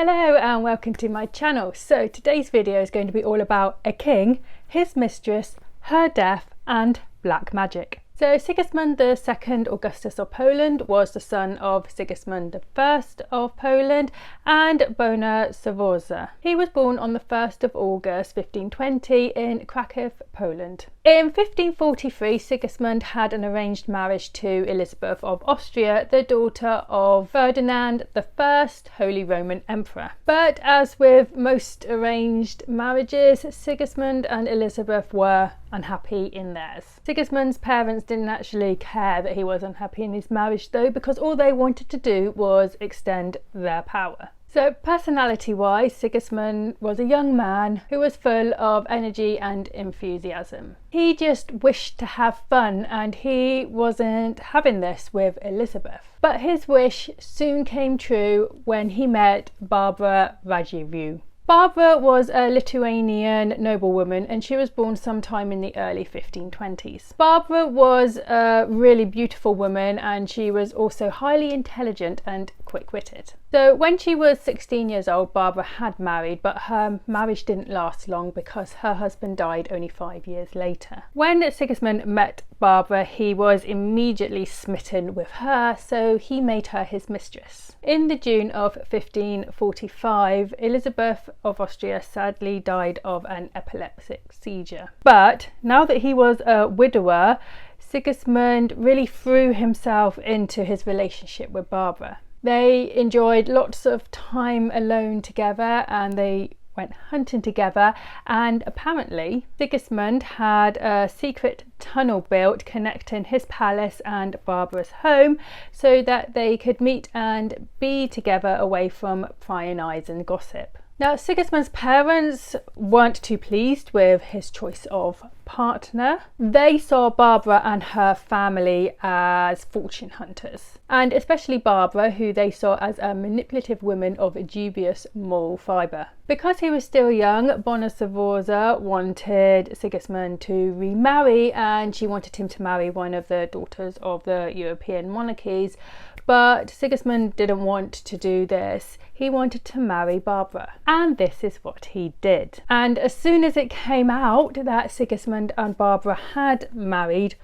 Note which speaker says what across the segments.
Speaker 1: Hello and welcome to my channel. So today's video is going to be all about a king, his mistress, her death and black magic. So Sigismund II Augustus of Poland was the son of Sigismund I of Poland and Bona Sforza. He was born on the 1st of August 1520 in Krakow, Poland. In 1543, Sigismund had an arranged marriage to Elizabeth of Austria, the daughter of Ferdinand I, Holy Roman Emperor. But as with most arranged marriages, Sigismund and Elizabeth were unhappy in theirs. Sigismund's parents didn't actually care that he was unhappy in his marriage though, because all they wanted to do was extend their power. So personality-wise, Sigismund was a young man who was full of energy and enthusiasm. He just wished to have fun and he wasn't having this with Elizabeth. But his wish soon came true when he met Barbara Radziwiłł. Barbara was a Lithuanian noblewoman and she was born sometime in the early 1520s. Barbara was a really beautiful woman and she was also highly intelligent and quick-witted. So when she was 16 years old, Barbara had married, but her marriage didn't last long because her husband died only 5 years later. When Sigismund met Barbara, he was immediately smitten with her, so he made her his mistress. In the June of 1545, Elizabeth of Austria sadly died of an epileptic seizure. But now that he was a widower, Sigismund really threw himself into his relationship with Barbara. They enjoyed lots of time alone together and they went hunting together, and apparently Sigismund had a secret tunnel built connecting his palace and Barbara's home so that they could meet and be together away from prying eyes and gossip. Now, Sigismund's parents weren't too pleased with his choice of partner. They saw Barbara and her family as fortune hunters, and especially Barbara, who they saw as a manipulative woman of dubious moral fibre. Because he was still young, Bona Sforza wanted Sigismund to remarry and she wanted him to marry one of the daughters of the European monarchies. But Sigismund didn't want to do this. He wanted to marry Barbara. And this is what he did. And as soon as it came out that Sigismund and Barbara had married,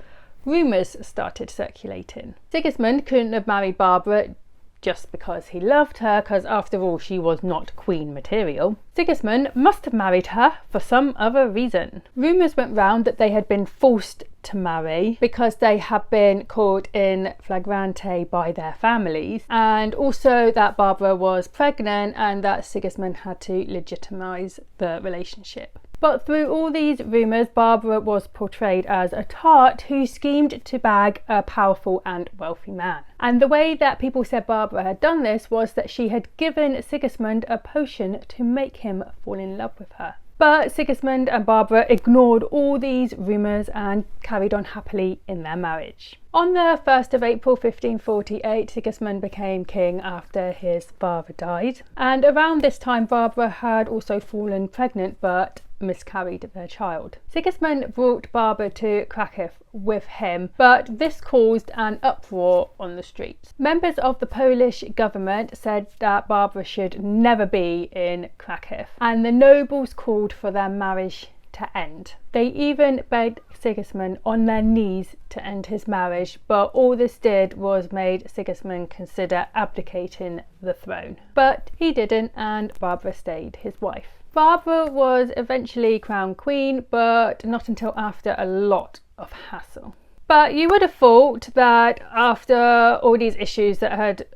Speaker 1: rumours started circulating. Sigismund couldn't have married Barbara just because he loved her, because after all she was not queen material. Sigismund must have married her for some other reason. Rumours went round that they had been forced to marry because they had been caught in flagrante by their families, and also that Barbara was pregnant and that Sigismund had to legitimise the relationship. But through all these rumours, Barbara was portrayed as a tart who schemed to bag a powerful and wealthy man. And the way that people said Barbara had done this was that she had given Sigismund a potion to make him fall in love with her. But Sigismund and Barbara ignored all these rumours and carried on happily in their marriage. On the 1st of April 1548, Sigismund became king after his father died. And around this time, Barbara had also fallen pregnant but miscarried their child. Sigismund brought Barbara to Krakow with him, but this caused an uproar on the streets. Members of the Polish government said that Barbara should never be in Krakow, and the nobles called for their marriage to end. They even begged Sigismund on their knees to end his marriage, but all this did was made Sigismund consider abdicating the throne. But he didn't, and Barbara stayed his wife. Barbara was eventually crowned queen, but not until after a lot of hassle. But you would have thought that after all these issues that had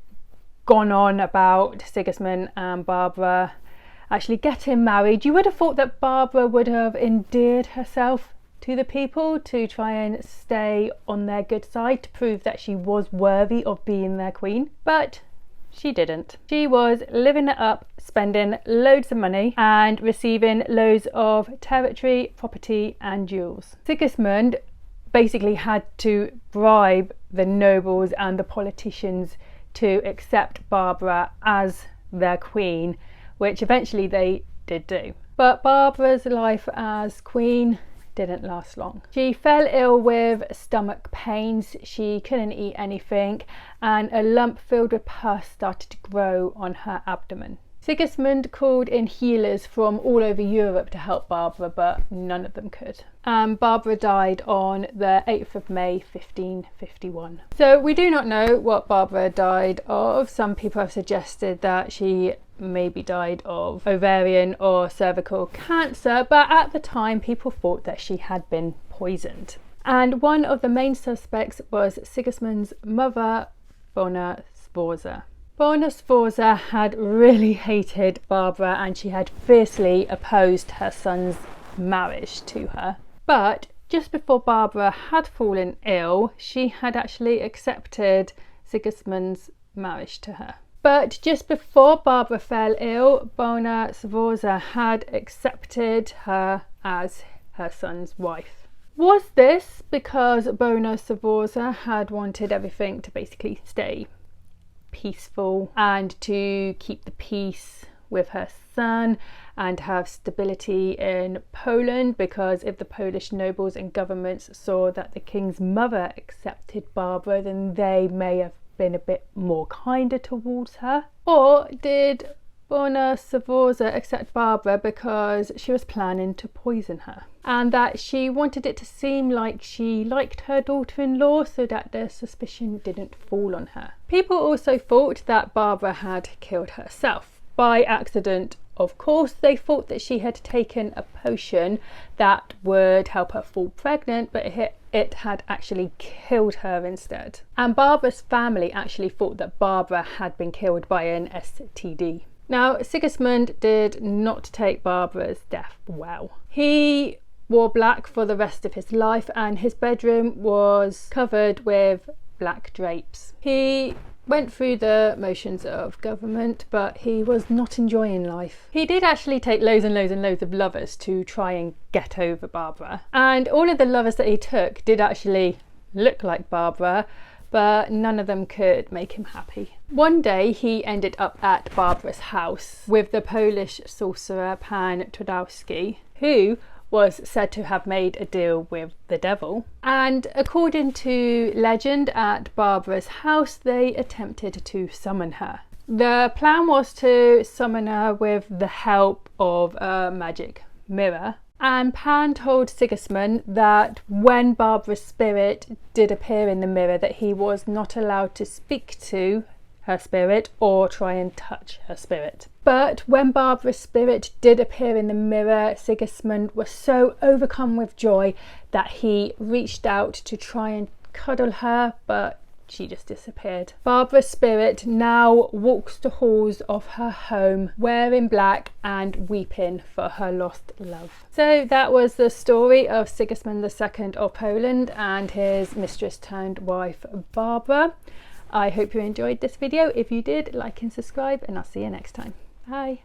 Speaker 1: gone on about Sigismund and Barbara actually getting married, you would have thought that Barbara would have endeared herself to the people to try and stay on their good side, to prove that she was worthy of being their queen. But she didn't. She was living it up, spending loads of money and receiving loads of territory, property and jewels. Sigismund basically had to bribe the nobles and the politicians to accept Barbara as their queen, which eventually they did do. But Barbara's life as queen didn't last long. She fell ill with stomach pains, she couldn't eat anything, and a lump filled with pus started to grow on her abdomen. Sigismund called in healers from all over Europe to help Barbara, but none of them could. Barbara died on the 8th of May 1551. So we do not know what Barbara died of. Some people have suggested that she maybe died of ovarian or cervical cancer, but at the time people thought that she had been poisoned. And one of the main suspects was Sigismund's mother, Bona Sforza. Bona Sforza had really hated Barbara and she had fiercely opposed her son's marriage to her. But just before Barbara had fallen ill, she had actually accepted Sigismund's marriage to her. But just before Barbara fell ill, Bona Sforza had accepted her as her son's wife. Was this because Bona Sforza had wanted everything to basically stay peaceful and to keep the peace with her son and have stability in Poland? Because if the Polish nobles and governments saw that the king's mother accepted Barbara, then they may have been a bit more kinder towards her. Or did Bona Sforza accept Barbara because she was planning to poison her, and that she wanted it to seem like she liked her daughter-in-law so that the suspicion didn't fall on her? People also thought that Barbara had killed herself by accident. Of course, they thought that she had taken a potion that would help her fall pregnant, but it had actually killed her instead. And Barbara's family actually thought that Barbara had been killed by an STD. Now, Sigismund did not take Barbara's death well. He wore black for the rest of his life and his bedroom was covered with black drapes. He went through the motions of government, but he was not enjoying life. He did actually take loads and loads and loads of lovers to try and get over Barbara. And all of the lovers that he took did actually look like Barbara, but none of them could make him happy. One day he ended up at Barbara's house with the Polish sorcerer Pan Twardowski, who was said to have made a deal with the devil. And according to legend, at Barbara's house they attempted to summon her. The plan was to summon her with the help of a magic mirror. And Pan told Sigismund that when Barbara's spirit did appear in the mirror, that he was not allowed to speak to her spirit or try and touch her spirit. But when Barbara's spirit did appear in the mirror, Sigismund was so overcome with joy that he reached out to try and cuddle her, but she just disappeared. Barbara's spirit now walks the halls of her home wearing black and weeping for her lost love. So that was the story of Sigismund II of Poland and his mistress turned wife Barbara. I hope you enjoyed this video. If you did, like and subscribe, and I'll see you next time. Bye.